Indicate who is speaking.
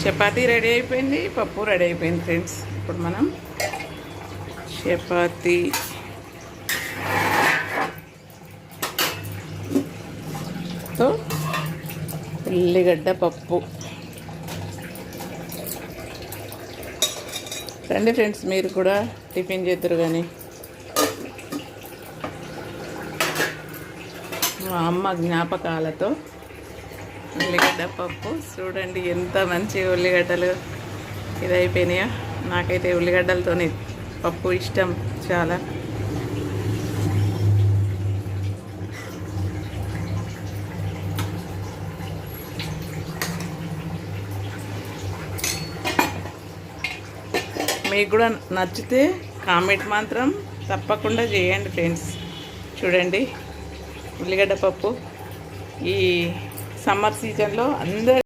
Speaker 1: Chapati ready అయిపోయింది, పప్పు ready అయిపోయింది ఫ్రెండ్స్. ఇప్పుడు మనం చపాతీతో ఉల్లిగడ్డ పప్పు. రండి ఫ్రెండ్స్, మీరు కూడా టిఫిన్ చేద్దరు. కానీ మా అమ్మ జ్ఞాపకాలతో ఉల్లిగడ్డ పప్పు. చూడండి ఎంత మంచి ఉల్లిగడ్డలు ఇదైపోయినాయో. నాకైతే ఉల్లిగడ్డలతోనే పప్పు ఇష్టం చాలా. మీకు కూడా నచ్చితే కామెంట్ మాత్రం తప్పకుండా చేయండి ఫ్రెండ్స్. చూడండి ఉల్లిగడ్డ పప్పు ఈ సమ్మర్ సీజన్లో అందరూ